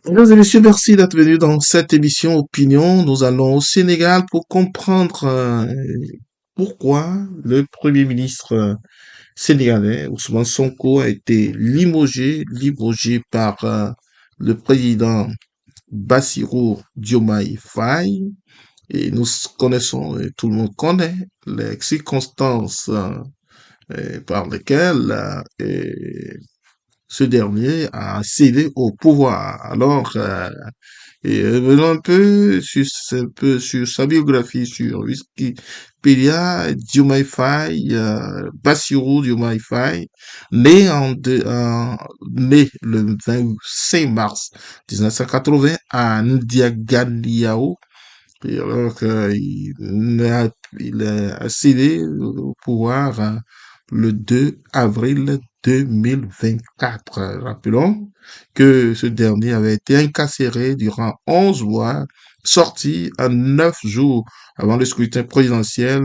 Mesdames et messieurs, merci d'être venus dans cette émission Opinion. Nous allons au Sénégal pour comprendre pourquoi le Premier ministre sénégalais, Ousmane Sonko, a été limogé par le président Bassirou Diomaye Faye. Et nous connaissons, et tout le monde connaît, les circonstances par lesquelles ce dernier a cédé au pouvoir. Alors, et revenons un peu sur sa biographie sur Wikipédia. Diomaye Faye, Bassirou Diomaye Faye, né le 25 mars 1980 à Ndiaganiao. Et alors il a accédé au pouvoir le 2 avril 2024. Rappelons que ce dernier avait été incarcéré durant 11 mois, sorti en 9 jours avant le scrutin présidentiel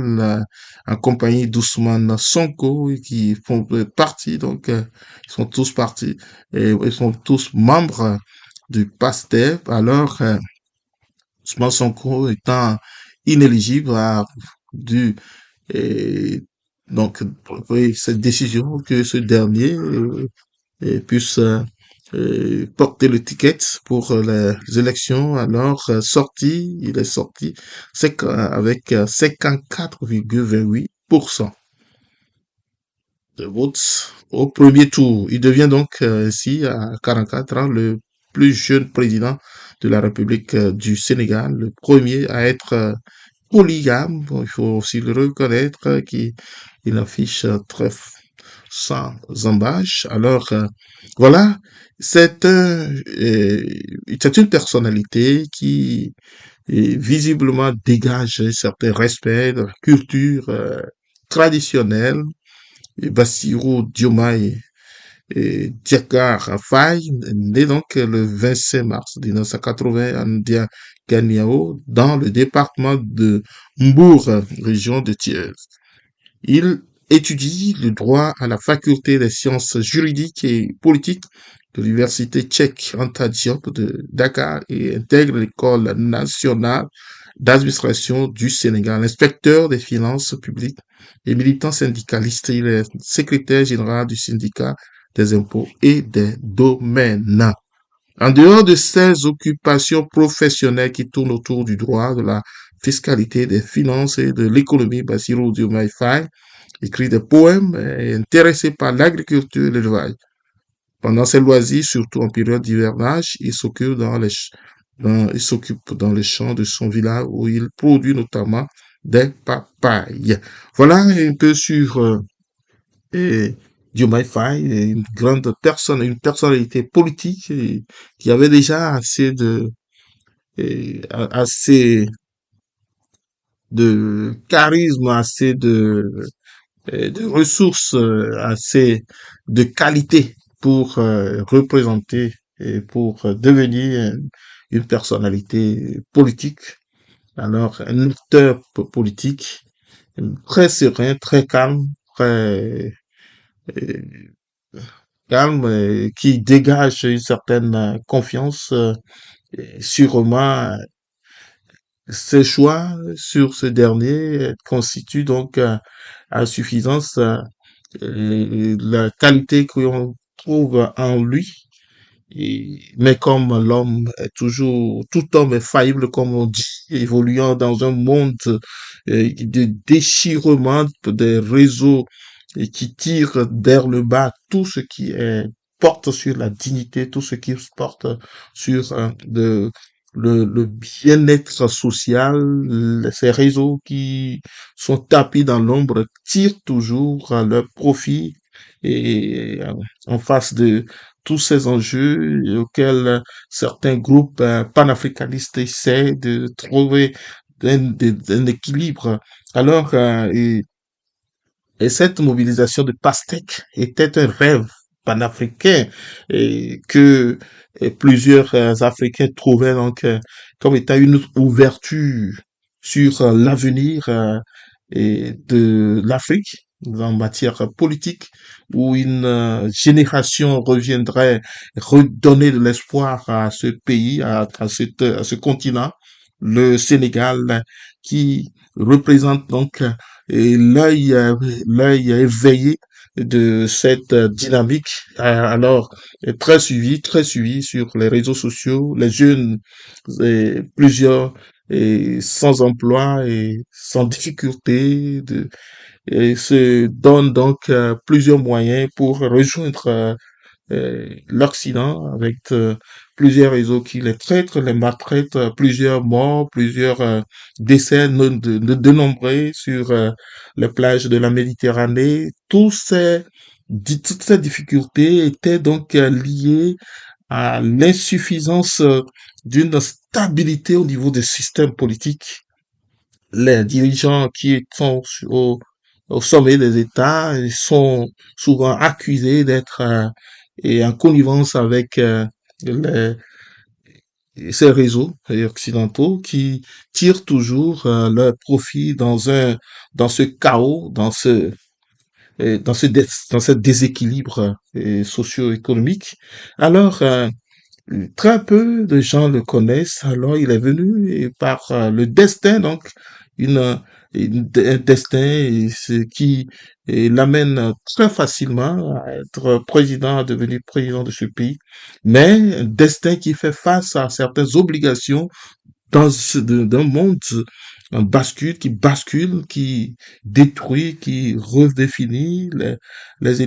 en compagnie d'Ousmane Sonko qui font partie, donc ils sont tous partis et ils sont tous membres du PASTEF. Alors, Ousmane Sonko étant inéligible a dû et donc oui, cette décision que ce dernier puisse porter le ticket pour les élections. Alors il est sorti avec 54,28% de votes au premier tour. Il devient donc ainsi à 44 ans le plus jeune président de la République du Sénégal, le premier à être polygame. Bon, il faut aussi le reconnaître qu'il affiche très sans embâche. Alors voilà, c'est une personnalité qui visiblement dégage un certain respect de la culture traditionnelle. Et Bassirou Diomaye Diakar Faye, né donc le 25 mars 1980 à Ndiaganiao, dans le département de Mbour, région de Thiès. Il étudie le droit à la faculté des sciences juridiques et politiques de l'université tchèque Anta Diop de Dakar et intègre l'école nationale d'administration du Sénégal. Inspecteur des finances publiques et militant syndicaliste, il est secrétaire général du syndicat des impôts et des domaines. En dehors de ces occupations professionnelles qui tournent autour du droit, de la fiscalité, des finances et de l'économie, Bassirou Diomaye Faye écrit des poèmes et est intéressé par l'agriculture et l'élevage. Pendant ses loisirs, surtout en période d'hivernage, il s'occupe dans les champs de son village où il produit notamment des papayes. Voilà un peu sur et Diomaye Faye, une grande personne, une personnalité politique qui avait déjà assez de charisme, assez de ressources, assez de qualité pour représenter et pour devenir une personnalité politique. Alors, un acteur politique très serein, très calme, très euh, calme, qui dégage une certaine confiance. Et sûrement, ses choix sur ce dernier constituent donc à suffisance la qualité qu'on trouve en lui. Mais comme l'homme est toujours, tout homme est faillible, comme on dit, évoluant dans un monde de déchirement des réseaux et qui tire vers le bas tout ce qui porte sur la dignité, tout ce qui porte sur le bien-être social. Ces réseaux qui sont tapis dans l'ombre tirent toujours à leur profit et en face de tous ces enjeux auxquels certains groupes panafricanistes essaient de trouver un équilibre. Alors, et cette mobilisation de pastèques était un rêve panafricain et que plusieurs Africains trouvaient donc comme étant une ouverture sur l'avenir et de l'Afrique. en matière politique, où une génération reviendrait redonner de l'espoir à ce pays, à ce continent, le Sénégal, qui représente donc l'œil, l'œil éveillé de cette dynamique. Alors, très suivi sur les réseaux sociaux, les jeunes, plusieurs sans emploi et sans difficulté et se donnent donc plusieurs moyens pour rejoindre l'Occident avec plusieurs réseaux qui les traitent, les maltraitent, plusieurs morts, plusieurs décès dénombrés sur les plages de la Méditerranée. Toutes ces difficultés étaient donc liées à l'insuffisance d'une stabilité au niveau des systèmes politiques. Les dirigeants qui sont au sommet des États sont souvent accusés d'être et en connivence avec les, ces réseaux occidentaux qui tirent toujours leur profit dans ce chaos, dans ce déséquilibre socio-économique. Alors, très peu de gens le connaissent. Alors, il est venu et par le destin, donc, une, un destin qui l'amène très facilement à être président, à devenir président de ce pays. Mais un destin qui fait face à certaines obligations d'un monde qui détruit, qui redéfinit les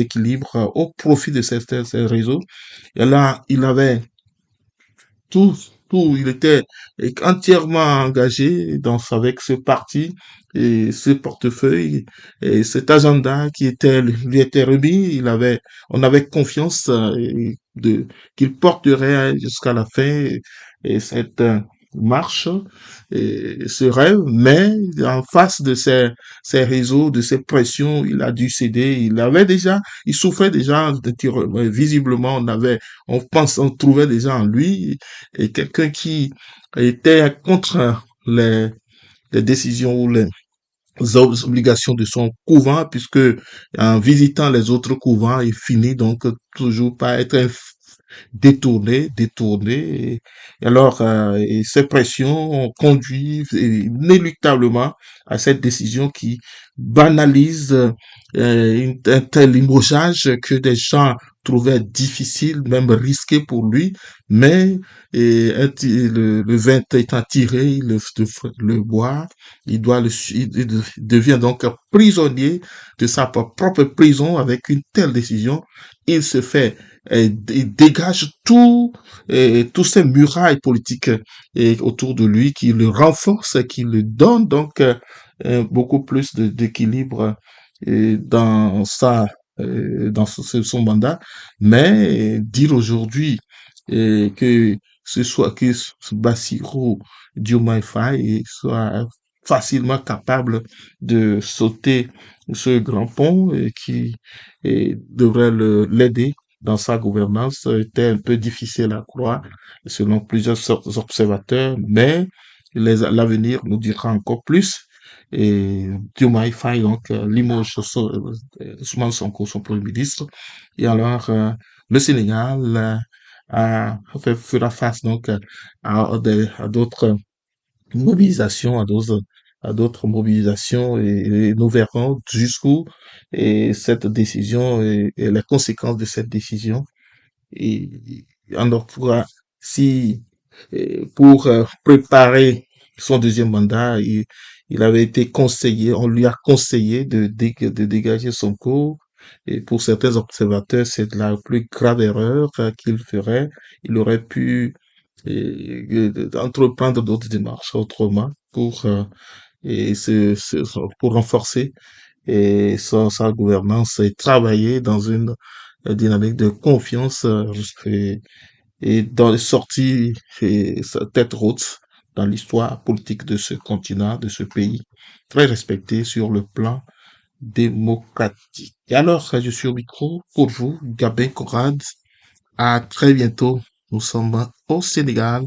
équilibres au profit de ces réseaux. Et là, il avait tout, il était entièrement engagé avec ce parti et ce portefeuille et cet agenda lui était remis. On avait confiance qu'il porterait jusqu'à la fin et cette marche et ce rêve, mais en face de ces réseaux, de ces pressions, il a dû céder. Il souffrait déjà visiblement, on trouvait déjà en lui et quelqu'un qui était contre les, les décisions ou les obligations de son couvent, puisque en visitant les autres couvents, il finit donc toujours par être détourné. Et alors, et ces pressions ont conduit inéluctablement à cette décision qui banalise un tel limogeage que des gens trouvaient difficile, même risqué pour lui, mais le vin étant tiré, le boit, il devient donc prisonnier de sa propre prison avec une telle décision. Il se fait il dégage tous ces murailles politiques autour de lui qui le renforcent, qui le donnent donc beaucoup plus d'équilibre dans son mandat. Mais dire aujourd'hui que ce soit que Bassirou Diomaye Faye soit facilement capable de sauter ce grand pont qui devrait l'aider dans sa gouvernance était un peu difficile à croire selon plusieurs observateurs, mais l'avenir nous dira encore plus. Et Diomaye Faye, donc, limoge Ousmane Sonko, son premier ministre. Et alors, le Sénégal fera face donc à d'autres mobilisations, à d'autres mobilisations et nous verrons jusqu'où et cette décision et les conséquences de cette décision et on leur pourra, si, pour préparer son deuxième mandat, il avait été conseillé, on lui a conseillé de dégager son cours. Et pour certains observateurs, c'est la plus grave erreur qu'il ferait. Il aurait pu entreprendre d'autres démarches autrement pour renforcer sa gouvernance et travailler dans une dynamique de confiance et dans les sorties et sa tête haute dans l'histoire politique de ce continent, de ce pays, très respecté sur le plan démocratique. Et alors, je suis au micro pour vous, Gabin Conrad. À très bientôt. Nous sommes au Sénégal.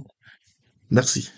Merci.